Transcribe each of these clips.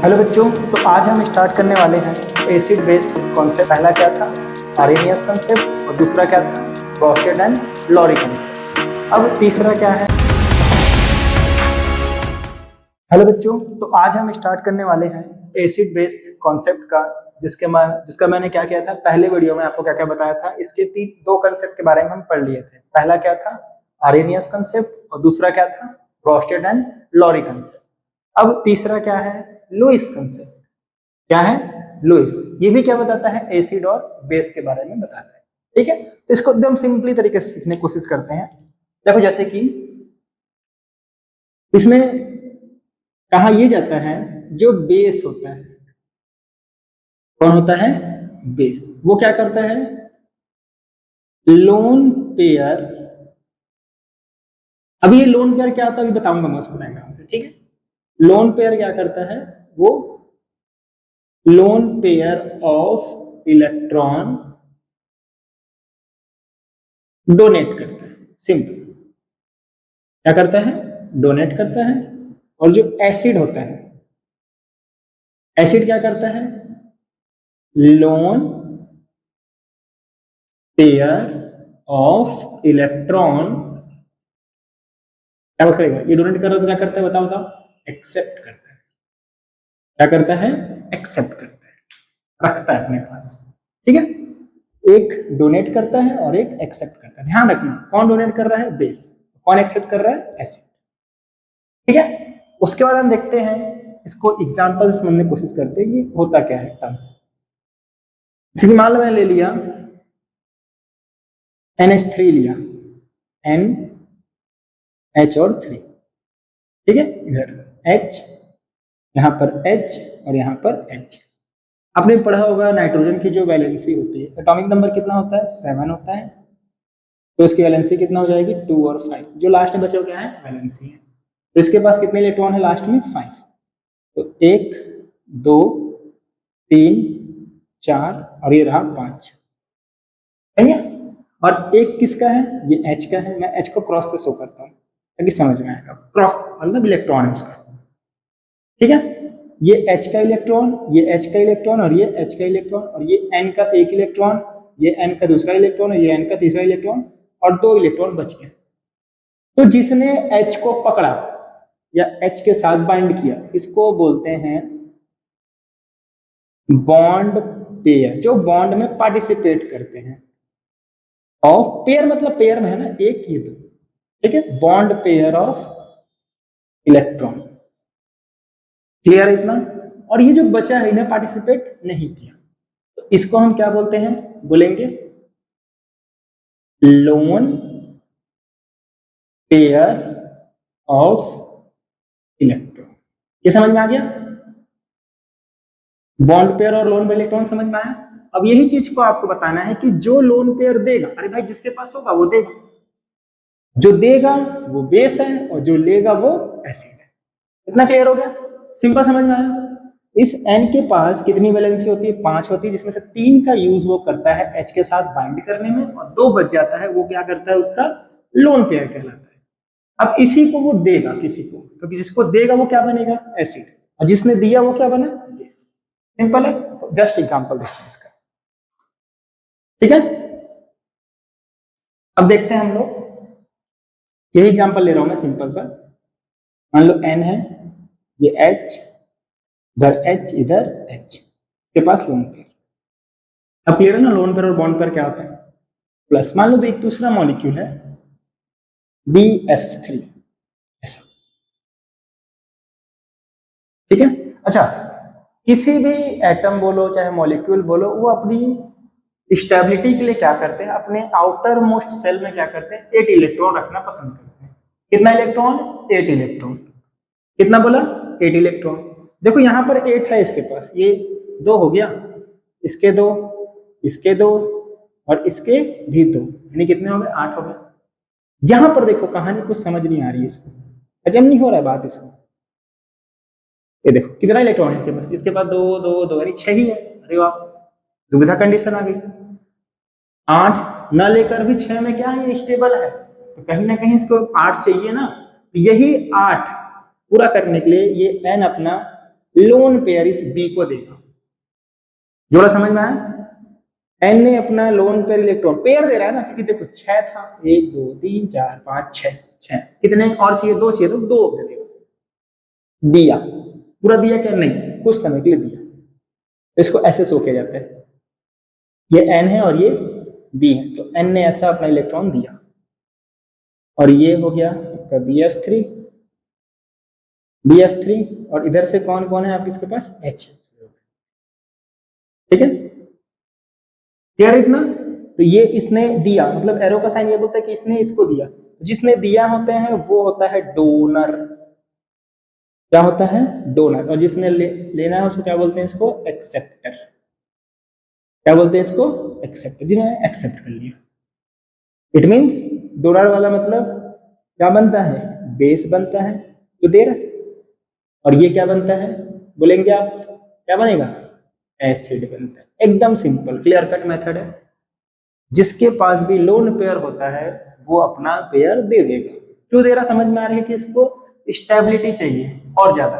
Hello बच्चों, तो आज हम स्टार्ट करने वाले हैं एसिड बेस कॉन्सेप्ट। पहला क्या था? आर्हेनियस कॉन्सेप्ट, और दूसरा क्या था? Bronsted and Lowry concept. अब तीसरा क्या है? हेलो बच्चों, तो आज हम स्टार्ट करने वाले हैं एसिड बेस कॉन्सेप्ट का, जिसका मैंने क्या किया था, पहले वीडियो में आपको क्या क्या बताया था। इसके दो कॉन्सेप्ट के बारे में हम पढ़ लिए थे। पहला क्या था? आर्हेनियस कॉन्सेप्ट, और दूसरा क्या था? Bronsted and Lowry concept. अब तीसरा क्या है? Lewis concept. क्या है? लुईस। ये भी क्या बताता है? एसिड और बेस के बारे में बताता है। ठीक है, तो इसको एकदम सिंपली तरीके से सीखने की कोशिश करते हैं। देखो, जैसे कि इसमें कहा यह जाता है, जो बेस होता है, कौन होता है? बेस। वो क्या करता है? Lone pair. अभी ये लोन पेयर क्या होता है अभी बताऊंगा मैं उसको डायग्राम में। ठीक है, लोन पेयर क्या करता है? वो lone pair of electron donate करता है। सिंपल। क्या करता है? डोनेट करता है। और जो एसिड होता है, एसिड क्या करता है? लोन पेयर ऑफ इलेक्ट्रॉन क्या करेगा? ये डोनेट कर रहा है तो क्या करता है? बताओ बताओ। एक्सेप्ट करता है। क्या करता है? एक्सेप्ट करता है, रखता है अपने पास। ठीक है, एक डोनेट करता है और एक एक्सेप्ट करता है। ध्यान रखना, कौन डोनेट कर रहा है? बेस। कौन एक्सेप्ट कर रहा है? एसिड। ठीक है, उसके बाद हम देखते हैं इसको एग्जांपल समझने की कोशिश करते हैं कि होता क्या है टर्म। जैसे मान लो मैंने ले लिया NH3 लिया, N H और 3। ठीक है, इधर H, यहां पर H और यहां पर H। आपने पढ़ा होगा नाइट्रोजन की जो वैलेंसी होती है, एटॉमिक नंबर कितना होता है? 7 होता है। तो इसकी वैलेंसी कितना हो जाएगी? 2 और 5। जो लास्ट में बचा क्या है? वैलेंसी है। तो इसके पास कितने इलेक्ट्रॉन है लास्ट में? 5। तो 1 2 3 4 और ये रहा 5। सही है। और एक किसका है? ये H का है। मैं H को क्रॉस से शो करता हूं ताकि समझ में आएगा। क्रॉस मतलब इलेक्ट्रॉन है उसका। ठीक है, ये H का इलेक्ट्रॉन, ये H का इलेक्ट्रॉन, और ये H का इलेक्ट्रॉन, और ये N का एक इलेक्ट्रॉन, ये N का दूसरा इलेक्ट्रॉन, और ये N का तीसरा इलेक्ट्रॉन, और 2 इलेक्ट्रॉन बच गए। तो जिसने H को पकड़ा या H के साथ बाइंड किया, इसको बोलते हैं बॉन्ड पेयर। जो बॉन्ड में पार्टिसिपेट करते हैं। ऑफ पेयर मतलब पेयर में है ना, एक ये दो। ठीक है, bond pair of electron. Clear है इतना? और ये जो बचा है इन्हें पार्टिसिपेट नहीं किया, तो इसको हम क्या बोलते हैं? बोलेंगे लोन पेयर ऑफ इलेक्ट्रॉन। ये समझ में आ गया? बॉन्ड पेयर और लोन पेयर इलेक्ट्रॉन समझ में आया? अब यही चीज को आपको बताना है कि जो लोन पेयर देगा, अरे भाई जिसके पास होगा वो देगा। जो देगा वो बेस है, और जो लेगा वो एसिड है। इतना क्लियर हो गया? सिंपल समझ में आया? इस N के पास कितनी वैलेंसी होती है? 5 होती है, जिसमें से 3 का यूज वो करता है H के साथ बाइंड करने में, और 2 बच जाता है। वो क्या करता है? उसका लोन पेयर कहलाता है। अब इसी को वो देगा किसी को, तो जिसको देगा वो क्या बनेगा? एसिड। और जिसने दिया वो क्या बना? बेस। सिंपल है। जस्ट एग्जांपल देखते हैं इसका। ठीक है, अब देखते हैं हम लोग। यही एग्जांपल ले रहा हूं मैं सिंपल सा। मान लो N है, ये H, इधर H, इधर H के पास लोन पेयर। अब क्लियर है ना? लोन पेयर और बॉन्ड पेयर क्या होता है? प्लस। मान लो तो एक दूसरा मॉलिक्यूल है BF3 ऐसा। ठीक है, अच्छा, किसी भी एटम बोलो चाहे मॉलिक्यूल बोलो, वो अपनी स्टेबिलिटी के लिए क्या करते हैं? अपने आउटर मोस्ट सेल में क्या करते हैं? 8 इलेक्ट्रॉन रखना पसंद करते हैं। कितना इलेक्ट्रॉन? 8 इलेक्ट्रॉन। कितना बोला? 8 इलेक्ट्रॉन। देखो यहां पर 8 है इसके पास, ये 2 हो गया, इसके 2, इसके 2, और इसके भी 2, यानी कितने हो गए? 8 हो गए। यहां पर देखो कहानी कुछ समझ नहीं आ रही है, इसको हजम नहीं हो रहा है बात इसको। ये देखो कितना इलेक्ट्रॉन है इसके पास? इसके पास 2 2 2 यानी 6 ही है। अरे वाह, दुविधा कंडीशन आ गई। 8 न लेकर भी 6 में क्या है? ये स्टेबल है। तो कहीं ना कहीं इसको 8 चाहिए ना, तो यही 8 पूरा करने के लिए ये N अपना लोन पेयर इस बी को देगा। जोड़ा समझ में आया? एन ने अपना लोन पेयर इलेक्ट्रॉन पेयर दे रहा है ना, क्योंकि देखो 6 था, 1 2 3 4 5 6, कितने और चाहिए? 2 चाहिए, तो 2 दे देगा। दिया, पूरा दिया क्या? नहीं, कुछ समय के लिए दिया। इसको ऐसे शो किया जाता है, ये एन है और ये बी है, तो एन ने ऐसा अपना इलेक्ट्रॉन दिया, और ये हो गया आपका BF3, और इधर से कौन कौन है आपके इसके पास? H। ठीक है, क्लियर इतना? तो ये इसने दिया, मतलब एरो का साइन ये बोलता है कि इसने इसको दिया। जिसने दिया होते हैं वो होता है डोनर। क्या होता है? डोनर। और जिसने लेना है उसको क्या बोलते हैं? इसको एक्सेप्टर। क्या बोलते हैं इसको? एक्सेप्टर, जिन्होंने एक्सेप्ट कर लिया। इट मीन्स डोनर वाला मतलब क्या बनता है? बेस बनता है जो दे रहा है, और ये क्या बनता है बोलेंगे आप? क्या बनेगा? एसिड बनता है। एकदम सिंपल क्लियर कट मेथड है। जिसके पास भी लोन पेयर होता है वो अपना पेयर दे देगा। क्यों दे रहा? समझ में आ रही है कि इसको स्टेबिलिटी चाहिए और ज्यादा।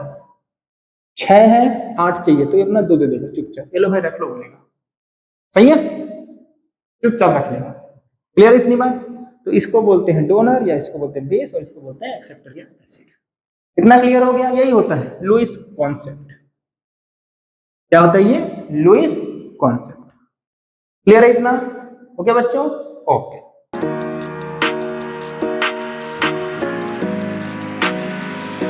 6 है, 8 चाहिए, तो ये अपना 2 दे देगा चुपचाप। ये लो भाई रख लो बोलेगा, सही है, चुपचाप रख लेगा। क्लियर इतनी बात? तो इसको बोलते हैं डोनर, या इसको बोलते हैं बेस, और इसको बोलते हैं एक्सेप्टर या एसिड। इतना क्लियर हो गया? यही होता है लुईस कॉन्सेप्ट। क्या होता है ये? Lewis concept. क्लियर है इतना? ओके बच्चों? ओके।